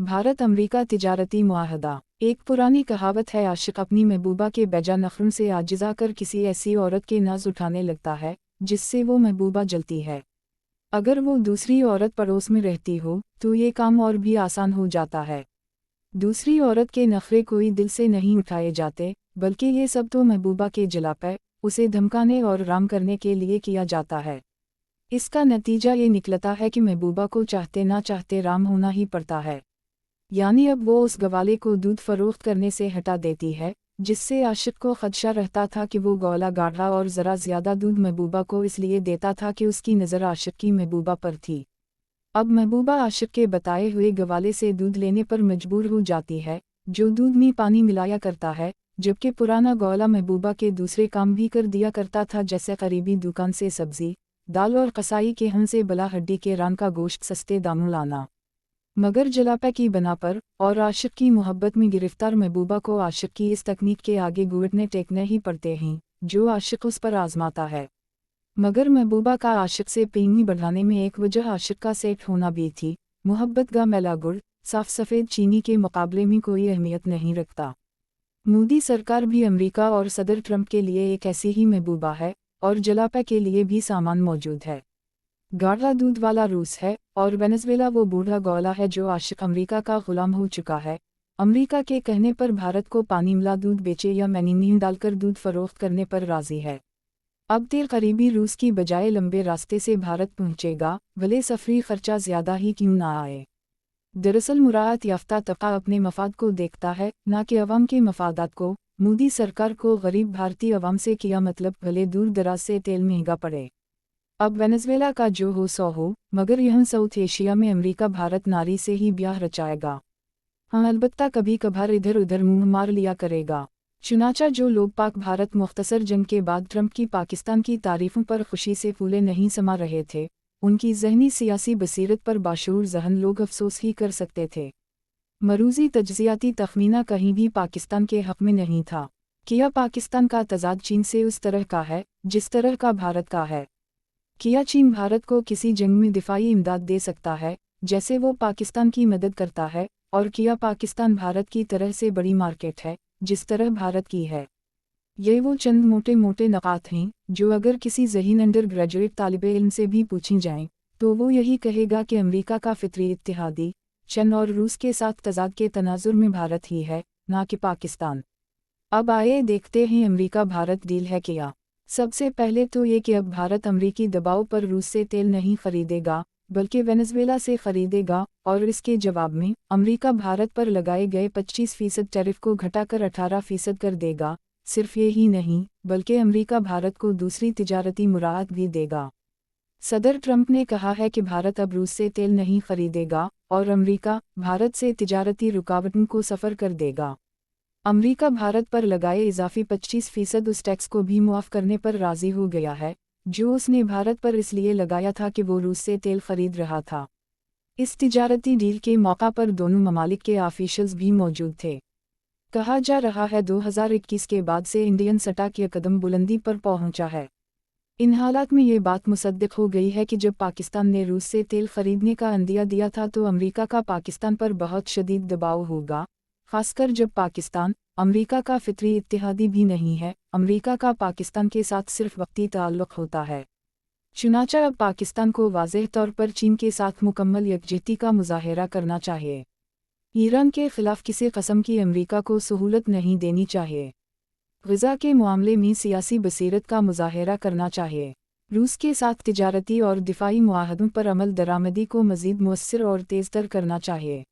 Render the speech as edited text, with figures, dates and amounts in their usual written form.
भारत अमरीका तिजारती मुआहदा। एक पुरानी कहावत है, आशिक अपनी महबूबा के बेजा नखरों से आजिज़ा कर किसी ऐसी औरत के नाज उठाने लगता है जिससे वो महबूबा जलती है। अगर वो दूसरी औरत पड़ोस में रहती हो तो ये काम और भी आसान हो जाता है। दूसरी औरत के नखरे कोई दिल से नहीं उठाए जाते, बल्कि ये सब तो महबूबा के जलापे, उसे धमकाने और राम करने के लिए किया जाता है। इसका नतीजा ये निकलता है कि महबूबा को चाहते ना चाहते राम होना ही पड़ता है। यानी अब वो उस गवाले को दूध फरोख्त करने से हटा देती है, जिससे आशिक को खदशा रहता था कि वो गौला गाढ़ा और ज़रा ज़्यादा दूध महबूबा को इसलिए देता था कि उसकी नज़र आशिक की महबूबा पर थी। अब महबूबा आशिक के बताए हुए गवाले से दूध लेने पर मजबूर हो जाती है, जो दूध में पानी मिलाया करता है, जबकि पुराना गौला महबूबा के दूसरे काम भी कर दिया करता था, जैसे करीबी दुकान से सब्जी, दाल और कसाई के हन से बला हड्डी के रान का गोश्त सस्ते दामों लाना। मगर जलापे की बना पर और आशिक की मोहब्बत में गिरफ्तार महबूबा को आशिक की इस तकनीक के आगे घुटने टेकने ही पड़ते हैं, जो आशिक उस पर आजमाता है। मगर महबूबा का आशिक से प्रेम बढ़ाने में एक वजह आशिक का सेठ होना भी थी। मोहब्बत का मैला गुड़ साफ सफ़ेद चीनी के मुकाबले में कोई अहमियत नहीं रखता। मोदी सरकार भी अमेरिका और सदर ट्रंप के लिए एक ऐसी ही महबूबा है, और जलापे के लिए भी सामान मौजूद है। गाढ़ा दूध वाला रूस है, और वेनेज़ुएला वो बूढ़ा गौला है जो आशिक अमेरिका का गुलाम हो चुका है। अमेरिका के कहने पर भारत को पानी मिला दूध बेचे या मैनीनीम डालकर दूध फरोख्त करने पर राजी है। अब तेल करीबी रूस की बजाय लंबे रास्ते से भारत पहुंचेगा, भले सफरी खर्चा ज़्यादा ही क्यों ना आए। दरअसल मुराद याफ्ता तबका अपने मफाद को देखता है, ना कि अवाम के मफादात को। मोदी सरकार को गरीब भारतीय अवाम से किया मतलब, भले दूर दराज से तेल महंगा पड़े। अब वेनेज़ुएला का जो हो सो हो, मगर यह साउथ एशिया में अमेरिका भारत नारी से ही ब्याह रचाएगा। हाँ, अलबत्ता कभी कभार इधर उधर मुंह मार लिया करेगा। चुनाचा जो लोग पाक भारत मुख्तसर जंग के बाद ट्रंप की पाकिस्तान की तारीफों पर खुशी से फूले नहीं समा रहे थे, उनकी ज़हनी सियासी बसीरत पर बाशऊर ज़हन लोग अफसोस ही कर सकते थे। मरूजी तज्ज़ियाती तखमीना कहीं भी पाकिस्तान के हक़ में नहीं था। किया पाकिस्तान का तजाद चीन से उस तरह का है जिस तरह का भारत का है। किया चीन भारत को किसी जंग में दिफाई इमदाद दे सकता है जैसे वो पाकिस्तान की मदद करता है, और किया पाकिस्तान भारत की तरह से बड़ी मार्केट है जिस तरह भारत की है। ये वो चंद मोटे मोटे नकात हैं जो अगर किसी ज़हीन अंडर ग्रेजुएट तालिबे इल्म से भी पूछी जाएं तो वो यही कहेगा कि अमेरिका का फितरी इत्तेहादी चीन और रूस के साथ तजाद के तनाजुर में भारत ही है, ना कि पाकिस्तान। अब आइए देखते हैं अमेरिका भारत डील है क्या। सबसे पहले तो ये कि अब भारत अमेरिकी दबाव पर रूस से तेल नहीं खरीदेगा बल्कि वेनेज़ुएला से खरीदेगा, और इसके जवाब में अमेरिका भारत पर लगाए गए 25% टैरिफ को घटाकर 18% कर देगा। सिर्फ ये ही नहीं, बल्कि अमेरिका भारत को दूसरी तिजारती मुराद भी देगा। सदर ट्रंप ने कहा है कि भारत अब रूस से तेल नहीं खरीदेगा और अमेरिका भारत से तिजारती रुकावटों को सफ़र कर देगा। अमेरिका भारत पर लगाए इजाफी 25% उस टैक्स को भी मुआफ़ करने पर राज़ी हो गया है जो उसने भारत पर इसलिए लगाया था कि वो रूस से तेल खरीद रहा था। इस तिजारती डील के मौका पर दोनों ममालिक के ऑफिशियल्स भी मौजूद थे। कहा जा रहा है 2021 के बाद से इंडियन सटा की कदम बुलंदी पर पहुंचा है। इन हालात में ये बात मुसद्दिक हो गई है कि जब पाकिस्तान ने रूस से तेल खरीदने का अंदिया दिया था तो अमेरिका का पाकिस्तान पर बहुत शदीद दबाव होगा, खासकर जब पाकिस्तान अमेरिका का फितरी इत्तेहादी भी नहीं है। अमेरिका का पाकिस्तान के साथ सिर्फ वक्ती ताल्लुक़ होता है। चुनाचा अब पाकिस्तान को वाज़ेह तौर पर चीन के साथ मुकम्मल यकजहती का मुज़ाहिरा करना चाहिए। ईरान के ख़िलाफ़ किसी कस्म की अमेरिका को सहूलत नहीं देनी चाहिए। ग़ज़ा के मामले में सियासी बसीरत का मुज़ाहिरा करना चाहिए। रूस के साथ तिजारती और दिफाई मुआहदों पर अमल दरामदी को मज़ीद मुअस्सिर और तेज़तर करना चाहिए।